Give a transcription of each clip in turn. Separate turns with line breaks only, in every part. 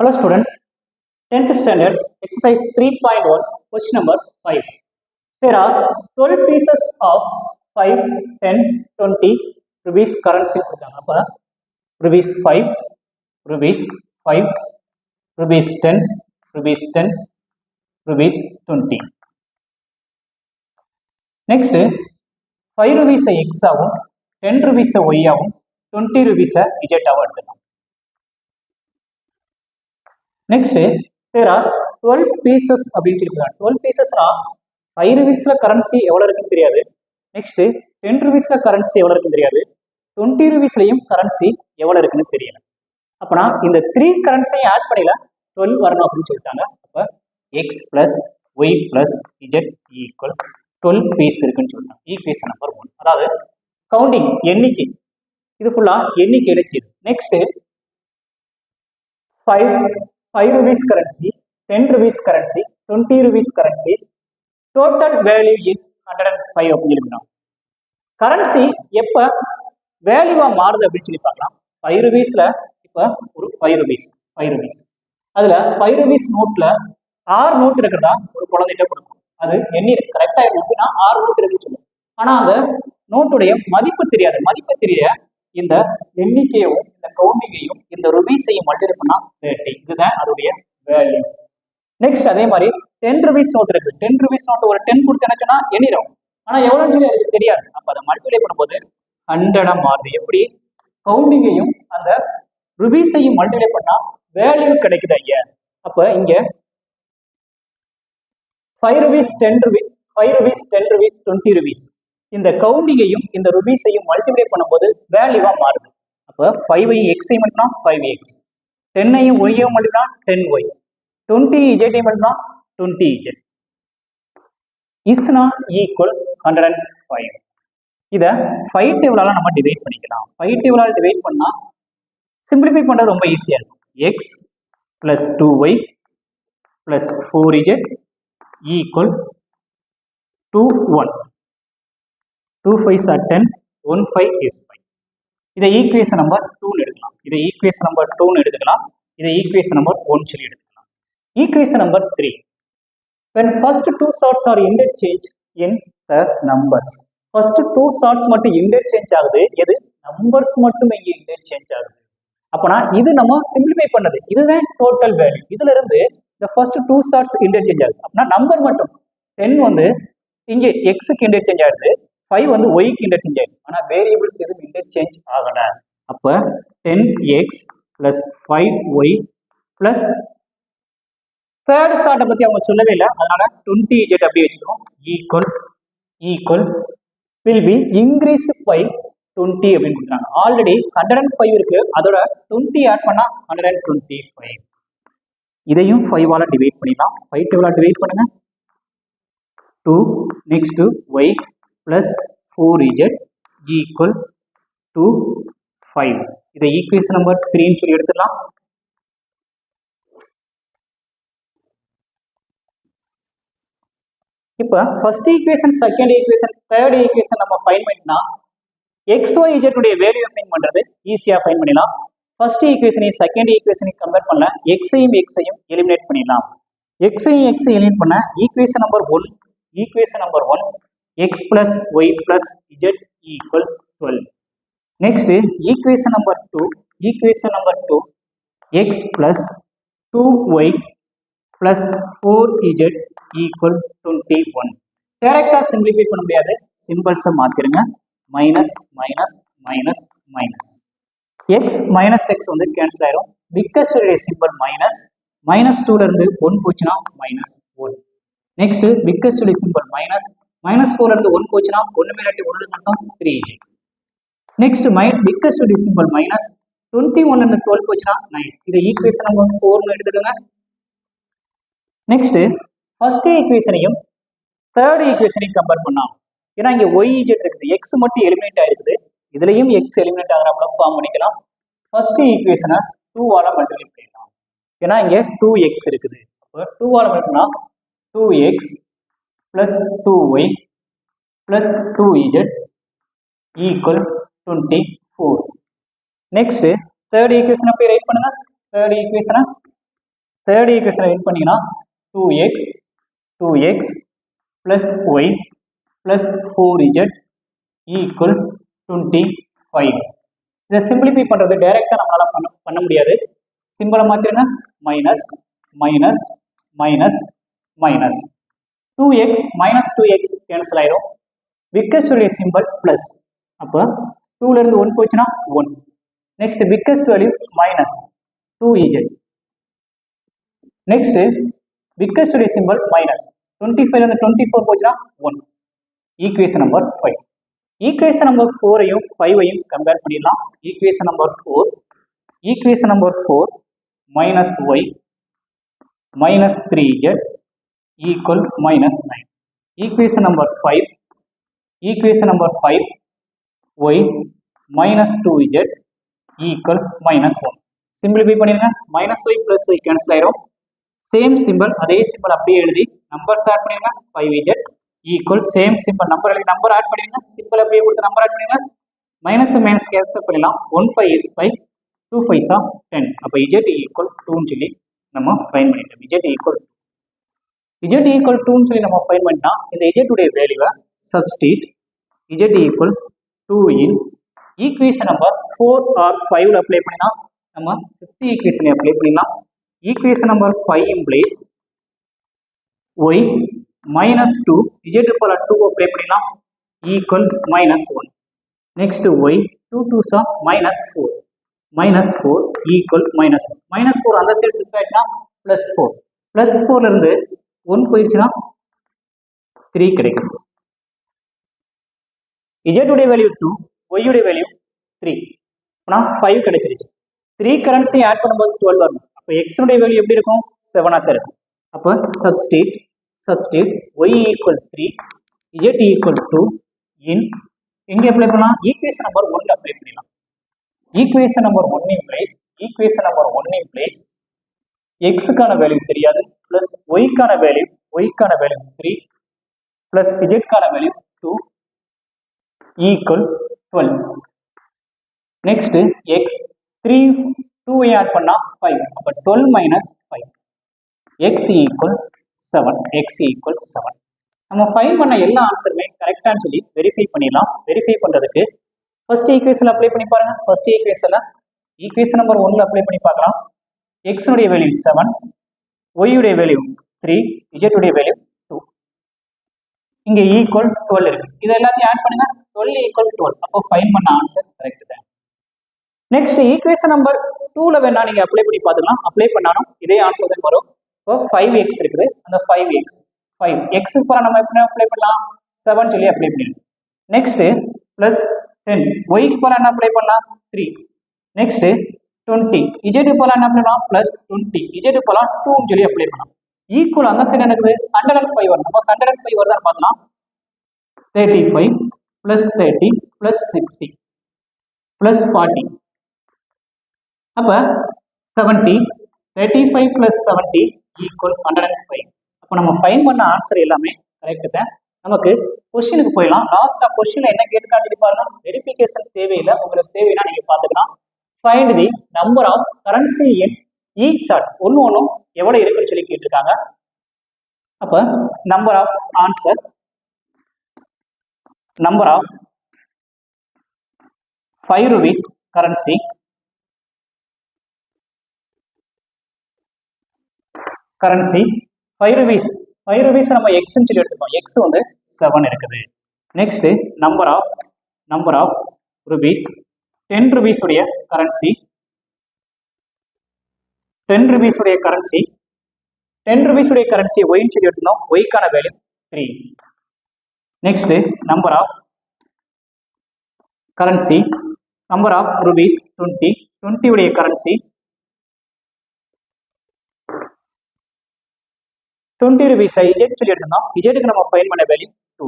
Hello student, 10th standard, exercise 3.1, question number 5. There are 12 pieces of 5, 10, 20 rupees currency. Rupees 5, rupees 5, rupees 10, rupees 10, rupees 20. Next, 5 rupees X ஆகும், 10 rupees Y ஆகும், 20 rupees Z ஆகும் எடுத்துக்கலாம். Next, there are 12 pieces அப்படின்னு சொல்லியிருக்காங்க. 12 pieces-னா 5 rupees-ல currency எவ்வளோ இருக்குன்னு தெரியாது. Next 10 rupees-ல currency எவ்வளோ இருக்குன்னு தெரியாது. 20 rupees-லையும் கரன்சி எவ்வளோ இருக்குன்னு தெரியல. அப்போனா இந்த 3 கரன்சியும் ஆட் பண்ணில 12 வரணும் அப்படின்னு சொல்லிட்டாங்க. அப்போ x plus y plus z equal 12 piece இருக்குன்னு சொல்லிட்டாங்க. Equation number 1. அதாவது கவுண்டிங் எண்ணிக்கை, இது ஃபுல்லாக எண்ணிக்கையில செய்யுது. Next 5 rupees currency, 10 rupees currency, 20 rupees currency, total value is 105 அப்படின்னு சொல்லியிருக்கோம். கரன்சி எப்போ வேல்யூவா மாறுது அப்படின்னு சொல்லி பார்க்கலாம். 5 rupeesல இப்போ ஒரு 5 rupees அதில் 5 rupees நோட்டில் 6 நோட் இருக்கிறதா ஒரு குழந்தைகிட்ட கொடுக்கும். அது எண்ணி கரெக்டாக இருக்குன்னா 6 நோட் இருக்குன்னு சொல்லுவோம். ஆனால் அந்த நோட்டுடைய மதிப்பு தெரியாது. மதிப்பு தெரிய இந்த எண்ணிக்கையும் இந்த கவுண்டிங்கையும் இந்த ருபீஸையும் மல்டிப்ளை பண்ணா 30. இதுதான் அதோடைய வேல்யூ. நெக்ஸ்ட் அதே மாதிரி 10 rupees நோட் இருக்கு. 10 rupees நோட் ஒரு 10 கொடுத்தேன்னு சொன்னா எண்ணிடும். ஆனா எவ்வளோன்னு சொல்லி அதுக்கு தெரியாது. அப்ப அதை மல்டிப்ளை பண்ணும்போது 100 மாறுது. எப்படி கவுண்டிங்கையும் அந்த ருபீஸையும் மல்டிப்ளை பண்ணா வேல்யூ கிடைக்குது ஐயா. அப்ப இங்க 5 rupees 10 rupees 5 rupees 10 rupees 20 rupees இந்த கவுண்டிங்கையும் இந்த ருபீஸையும் மல்டிப்ளை பண்ணும்போது வேல்யூவா மாறுது. அப்போ 5ஐயும் எக்ஸையும் மட்டும்னா 5x, 10ஐயும் ஒய்யையும் மல்டிப்ளா 10y, 20 இஜெட்டையும் மல்டிப்ளா 20 இஜெட் இஸ்னா ஈக்குவல் 105. இதை 5 டேபிளால நம்ம டிவைட் பண்ணிக்கலாம். 5 டேபிளால டிவைட் பண்ணா சிம்பிளிஃபை பண்றது ரொம்ப ஈஸியா இருக்கும். X plus 2y plus 4z equal 2 1. 2 5s are 10, 1 5 is 5. இதை ஈக்குவேஷன் நம்பர் 2 எடுக்கலாம். இதை ஈக்குவேஷன் நம்பர் 2 எடுத்துக்கலாம். இதை ஈக்குவேஷன் நம்பர் 1 சொல்லி எடுத்துக்கலாம். Equation number 3. when first two sorts are interchanged in the numbers. first two sorts மட்டும் interchange ஆகுது. எது numbers மட்டும் இங்க interchange ஆகுது. அப்பனா இது நம்ம சிம்பிளிஃபை பண்ணது. இதுதான் டோட்டல் வேல்யூ. இதுல இருந்து the first two sorts interchange ஆகுது. அப்பனா நம்பர் மட்டும் 10 வந்து இங்க x க்கு interchange ஆகுது. 5 வந்து y க்கு இன்டர்சேஞ்ச் ஆயிடும். ஆனா வேரியபிள்ஸ் எதுவும் இன்டர்சேஞ்ச் ஆகல. அப்ப 10x plus 5y plus third சார்ட்டை பத்தி அவங்க சொல்லவே இல்லை. அதனால 20z அப்படியே வச்சுக்கிறோம். Equal will be increased by 20 அப்படின்னு கொடுக்குறாங்க. ஆல்ரெடி 105 இருக்கு. அதோட 20 ஆட் பண்ணா 125. இதையும் 5ஆல டிவைட் பண்ணிடலாம். 5 டேபிளால டிவைட் பண்ணுங்க. 2 next y plus 4z equal to 5. இதை ஈக்குவேஷன் நம்பர் 3 ன்னு சொல்லி எடுத்துடலாம். இப்போ first equation, second equation, third equation நம்ம ஃபைண்ட் பண்ணினா xyz உடைய வேல்யூ ஃபைண்ட் பண்றது ஈஸியா ஃபைண்ட் பண்ணிடலாம். ஃபர்ஸ்ட் ஈக்குவேஷனையும் செகண்ட் ஈக்குவேஷனையும் கம்பேர் பண்ணல எக்ஸையும் எலிமினேட் பண்ணிடலாம். எக்ஸையும் எலிமினேட் பண்ண equation number 1 x plus y plus z equal 12. Next equation number 2 x plus 2y plus 4z equal 21. டைரக்டா சிம்பிளிஃபை பண்ண முடியாது. சிம்பிள்ஸை மாத்திருங்க. Minus minus minus minus x minus x வந்து கேன்சல் ஆயிரும். பிக்கஸ்ட் சிம்பிள் மைனஸ் 2ல இருந்து 1 போச்சுன்னா -1. நெக்ஸ்ட் பிக்கஸ்ட் சிம்பிள் -4ல இருந்து 1 போச்சுன்னா 1 மேலாட்டி 1 மட்டும் 3z. நெக்ஸ்ட் பிக்கஸ்ட் சிம்பிள் -21ல இருந்து 12 போச்சுன்னா 9. இதை ஈக்குவேஷன் நம்பர் 4 எடுத்துக்கோங்க. நெக்ஸ்ட் ஃபர்ஸ்ட் ஈக்குவேஷனையும் தேர்ட் ஈக்குவேஷனையும் கம்பேர் பண்ணலாம். ஏன்னா இங்க yz இருக்குது, x மட்டும் எலிமினேட் ஆயிருக்குது. இதுலயும் x எலிமினேட் ஆகிறப்ப ஃபார்ம் பண்ணிக்கலாம். ஃபர்ஸ்ட் ஈக்குவேஷனை 2ஆல மல்டிப்ளை பண்ணிடலாம். ஏன்னா இங்க 2x இருக்குது. அப்போ 2ஆல multiply 2x plus 2y plus 2z equal 24. Next third equation அப்படியே ரைட் பண்ணுங்க. third equation தேர்ட் ஈக்குவேஷனை வின் பண்ணீங்கன்னா 2x plus y plus 4z equal 25. இதை சிம்பிளிஃபை பண்ணுறது டைரெக்டாக நம்மளால் பண்ண முடியாது. சிம்பிளை மாற்றிருங்க. Minus minus minus minus 2x minus 2x cancel ஆயிடும். பிக்கஸ்டுடைய சிம்பிள் ப்ளஸ். அப்போ 2லேருந்து 1 போச்சுன்னா 1. Next biggest value minus 2z. Next பிக்கஸ்டுடைய சிம்பிள் மைனஸ் 25லேருந்து 24 போச்சுன்னா 1. Equation number 5. ஈக்குவேஷன் நம்பர் 4ஐயும் 5ஐயும் கம்பேர் பண்ணிடலாம். Equation number 4 minus y minus 3z equal minus 9. Equation number 5 y minus 2z equal minus 1. Simplify பண்ணிருங்க. Minus y plus y cancel ஆயிரும். Same simple, அதே simple அப்படியே எழுதி நம்பர்ஸ் ஆட் பண்ணிருங்க. 5z equal same simple number எழுதி number add பண்ணிருங்க. Simple அப்படியே கொடுத்து நம்பர் ஆட் பண்ணிருங்க. மைனஸ் மைனஸ் கேன்சல் பண்ணிடலாம். 1 5 is 5, 2 5s are 10. அப்போ z ஈக்குவல் 2ன்னு சொல்லி நம்ம ஃபைன் பண்ணிட்டோம். z ஈக்குவல் 2ன்னு சொல்லி நம்ம ஃபைன் பண்ணிட்டா இந்த z உடைய வேல்யூவை substitute z equal 2 in equation number 4 or 5ல அப்ளை பண்ணினா நம்ம 5th ஈக்குவேஷனை அப்ளை பண்ணிடலாம். Equation number 5 implies y minus 2 z போல 2 அப்ளை பண்ணிடலாம் equal minus 1. Next y 2 2s are minus 4 equal minus 1. Minus 4 அந்த சைடு ஷிஃப்ட் ஆயிடுச்சுன்னா பிளஸ் 4. பிளஸ் 4ல இருந்து 1 போயிடுச்சுன்னா 3 கிடைக்கும். z உடைய வேல்யூ 2, y உடைய வேல்யூ 3. அப்பனா 5 கிடைச்சிருச்சு. 3 கரன்சி ஆட் பண்ணும்போது 12 வரும். அப்போ x உடைய வேல்யூ எப்படி இருக்கும்? 7 ஆக இருக்கும். அப்போ substitute y equal 3 z equal 2 in எங்கே அப்ளை பண்ணலாம்? ஈக்குவேஷன் நம்பர் 1ல அப்ளை பண்ணிடலாம். ஈக்குவேஷன் நம்பர் 1 implies x-க்கான வேல்யூ தெரியாது பிளஸ் y-க்கான வேல்யூ 3 பிளஸ் z-க்கான value 2 equal 12. Next x 3 2 add பண்ணா 5. அப்போ 12 மைனஸ் 5 x ஈக்குவல் 7. நம்ம ஃபைன் பண்ண எல்லா ஆன்சருமே கரெக்டானு சொல்லி வெரிஃபை பண்ணிடலாம். வெரிஃபை பண்ணுறதுக்கு ஃபர்ஸ்ட் ஈக்குவேஷன் அப்ளை பண்ணி பாருங்க. ஃபர்ஸ்ட் ஈக்குவேஷன் நம்பர் 1ல அப்ளை பண்ணி பார்க்கலாம். x உடைய வேல்யூ 7, y உடைய வேல்யூ 3, z உடைய வேல்யூ 2. இங்க ஈக்குவல் 12 இருக்கு. இது எல்லாத்தையும் ஆட் பண்ணுங்க. 12 ஈக்குவல் 12. அப்போ ஃபைன் பண்ண ஆன்சர் கரெக்ட் தான். நெக்ஸ்ட் ஈக்குவேஷன் நம்பர் 2ல வேணா நீங்க அப்ளை பண்ணி பார்த்துக்கலாம். அப்ளை பண்ணாலும் இதே ஆன்சர் தான் வரும். இப்போ 5x இருக்குது. அந்த 5x போல நம்ம எப்படி அப்ளை பண்ணலாம்? 7 சொல்லி அப்ளை பண்ணிடலாம். நெக்ஸ்ட் பிளஸ் 10 y போல என்ன அப்ளை பண்ணலாம்? 3. நெக்ஸ்ட் 20 z போல என்ன அப்ளை பண்ணலாம்? பிளஸ் 20 z போல 2 சொல்லி அப்ளை பண்ணலாம். ஈக்குவல் அந்த சைடு எனக்கு 105 வரும். நம்ம 105 வருதான்னு பார்க்கலாம். 35 பிளஸ் 30 பிளஸ் 60 பிளஸ் 40. அப்ப 70 35 பிளஸ் 70 ஈக்குவல் 105. அப்போ நம்ம ஃபைன் பண்ண ஆன்சர் எல்லாமே கரெக்ட் தான். நமக்கு கொஸ்டினுக்கு போயிடலாம். லாஸ்டா கொஸ்டின்ல என்ன கேட்டுக்காண்டி பாருங்க. வெரிஃபிகேஷன் தேவையில்லை. உங்களுக்கு தேவைன்னா நீங்க பாத்துக்கலாம். Find the number of currency in each chart. ஒன்னும் எவ்வளவு இருக்குன்னு சொல்லி கேட்டிருக்காங்க. அப்ப number of answer, number of 5 rupees currency, currency 5 rupees நம்ம x ன்னு சொல்லி எடுத்துப்போம். x வந்து 7 இருக்குது. Next number of rupees 10 rupees உடைய கரன்சி, 10 rupees உடைய கரன்சி y ன்னு சொல்லி எடுத்துனோம். y க்கான value 3. Next number of currency, number of rupees 20 உடைய கரன்சி, 20 rupees z சொல்லி எடுத்தோம். z-க்கு நம்ம ஃபைன் பண்ண வேல்யூ 2.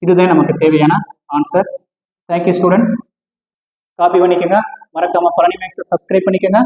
இதுதான் நமக்கு தேவையான ஆன்சர். Thank you student. காப்பி பண்ணிக்கோங்க. மறக்காம பரணி மேக்ஸ் சப்ஸ்கிரைப் பண்ணிக்கோங்க.